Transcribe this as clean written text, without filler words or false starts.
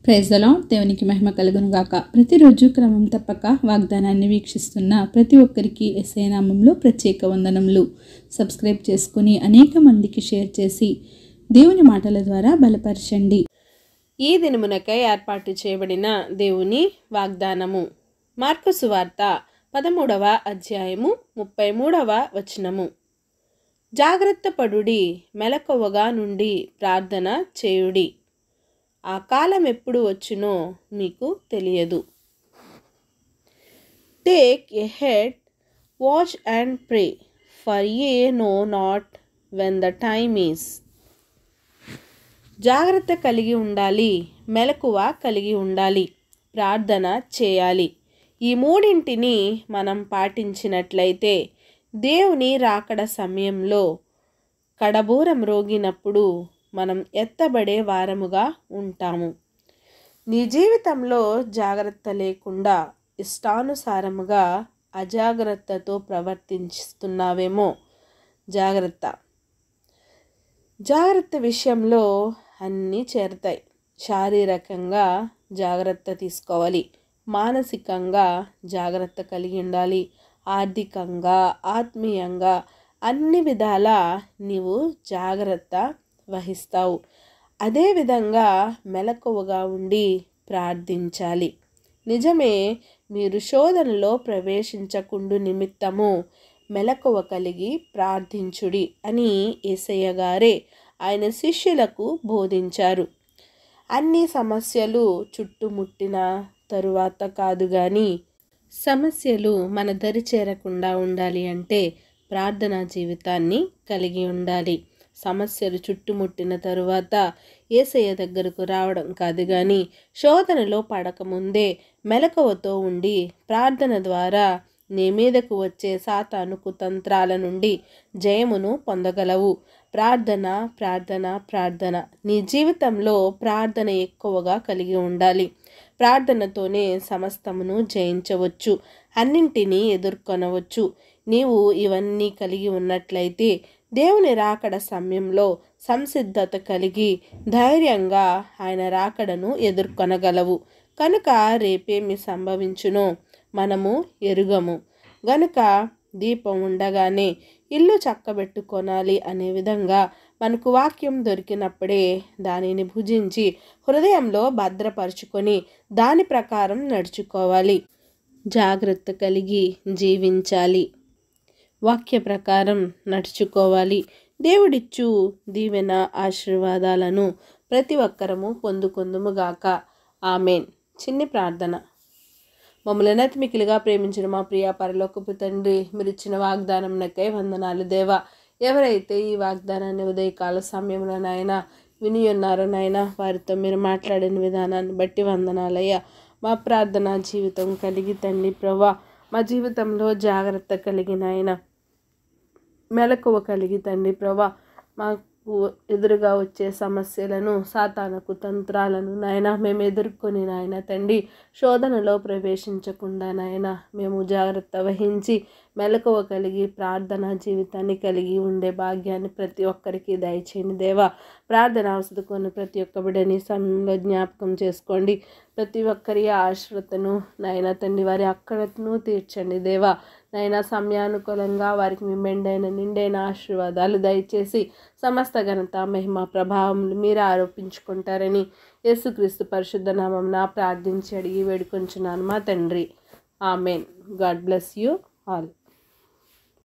Praise the lord. దేవునికి మహిమ కలుగును గాక. ప్రతిరోజు క్రమం తప్పక వాగ్దానాన్ని వీక్షిస్తున్న ప్రతి ఒక్కరికి యేసయ్య నామములో ప్రత్యేక వందనములు. సబ్స్క్రైబ్ చేసుకుని అనేక మందికి షేర్ చేసి దేవుని మాటల ద్వారా బలపరచండి. ఈ దినమునకై ఏర్పాటు చేయబడిన దేవుని వాగ్దానము మార్కు సువార్త 13వ అధ్యాయము 33వ వచనము. జాగ్రత్త పడుడి, మెలకువగా నుండి ప్రార్థన చేయుడి. ఆ కాలం ఎప్పుడు వచ్చునో మీకు తెలియదు. Take a head, watch and pray, for ye know not when the time is. జాగ్రత్త కలిగి ఉండాలి, మెలకువ కలిగి ఉండాలి, ప్రార్థన చేయాలి. ఈ మూడింటిని మనం పాటించినట్లయితే దేవుని రాకడ సమయంలో కడబూర మ్రోగినప్పుడు మనం ఎత్తబడే వారముగా ఉంటాము. నీ జీవితంలో జాగ్రత్త లేకుండా ఇష్టానుసారముగా అజాగ్రత్తతో ప్రవర్తిస్తున్నావేమో. జాగ్రత్త విషయంలో అన్నీ చేరుతాయి. శారీరకంగా జాగ్రత్త తీసుకోవాలి, మానసికంగా జాగ్రత్త కలిగి ఉండాలి, ఆర్థికంగా, ఆత్మీయంగా అన్ని విధాల నీవు జాగ్రత్త వహిస్తావు. అదేవిధంగా మెలకువగా ఉండి ప్రార్థించాలి. నిజమే, మీరు శోధనలో ప్రవేశించకుండు నిమిత్తము మెలకువ కలిగి ప్రార్థించుడి అని యేసయ్య గారే ఆయన శిష్యులకు బోధించారు. అన్ని సమస్యలు చుట్టుముట్టిన తరువాత కాదు కానీ సమస్యలు మన దరి చేరకుండా ఉండాలి అంటే ప్రార్థనా జీవితాన్ని కలిగి ఉండాలి. సమస్యలు చుట్టుముట్టిన తరువాత యేసయ్య దగ్గరకు రావడం కాదు కానీ శోధనలో పడకముందే మెలకువతో ఉండి ప్రార్థన ద్వారా నీ మీదకు వచ్చే సాతాను కుతంత్రాల నుండి జయమును పొందగలవు. ప్రార్థన ప్రార్థన ప్రార్థన. నీ జీవితంలో ప్రార్థన ఎక్కువగా కలిగి ఉండాలి. ప్రార్థనతోనే సమస్తమును జయించవచ్చు, అన్నింటినీ ఎదుర్కొనవచ్చు. నీవు ఇవన్నీ కలిగి ఉన్నట్లయితే దేవుని రాకడ సమయంలో సంసిద్ధత కలిగి ధైర్యంగా ఆయన రాకడను ఎదుర్కొనగలవు. కనుక రేపేమి సంభవించునో మనము ఎరుగము గనుక దీపం ఉండగానే ఇల్లు చక్కబెట్టుకొనాలి అనే విధంగా మనకు వాక్యం దొరికినప్పుడే దానిని భుజించి హృదయంలో భద్రపరుచుకొని దాని ప్రకారం నడుచుకోవాలి. జాగ్రత్త కలిగి జీవించాలి, వాక్య ప్రకారం నడుచుకోవాలి. దేవుడిచ్చు దీవెన ఆశీర్వాదాలను ప్రతి ఒక్కరము పొందుకొందుముగాక. ఆమెన్. చిన్ని ప్రార్థన. మమ్మల్ని అతిమికిలిగా ప్రేమించిన మా ప్రియ పరలోకపు తండ్రి, మీరు ఇచ్చిన వాగ్దానంకై వందనాలు దేవా. ఎవరైతే ఈ వాగ్దానాన్ని ఉదయకాల సమయంలో నాయన విని ఉన్నారో నాయన, వారితో మీరు మాట్లాడిన విధానాన్ని బట్టి వందనాలయ్యా. మా ప్రార్థనా జీవితం కలిగి తండ్రి ప్రభా, మా జీవితంలో జాగ్రత్త కలిగి నాయన, మెలకువ కలిగి తండ్రి ప్రభా, మాకు ఎదురుగా వచ్చే సమస్యలను, సాతాను కుతంత్రాలను నాయన మేము ఎదుర్కొని నాయన తండ్రి శోధనలో ప్రవేశించకుండా నాయన మేము జాగ్రత్త వహించి మెలకువ కలిగి ప్రార్థనా జీవితాన్ని కలిగి ఉండే భాగ్యాన్ని ప్రతి ఒక్కరికి దయచేయండి దేవా. ప్రార్థన అవసరం ప్రతి ఒక్క బిడ్డని సమయంలో జ్ఞాపకం చేసుకోండి. ప్రతి ఒక్కరి ఆశ్రతను నాయన తండ్రి వారి అక్కడను తీర్చండి దేవా. నాయన సమయానుకూలంగా వారికి మీ మెండైన నిండైన ఆశీర్వాదాలు దయచేసి సమస్త ఘనత మహిమ ప్రభావములు మీరు ఆరోపించుకుంటారని యేసుక్రీస్తు పరిశుద్ధ నామమున ప్రార్థించి అడిగి వేడుకొంచున్నాను మా తండ్రి. Amen. God bless you all.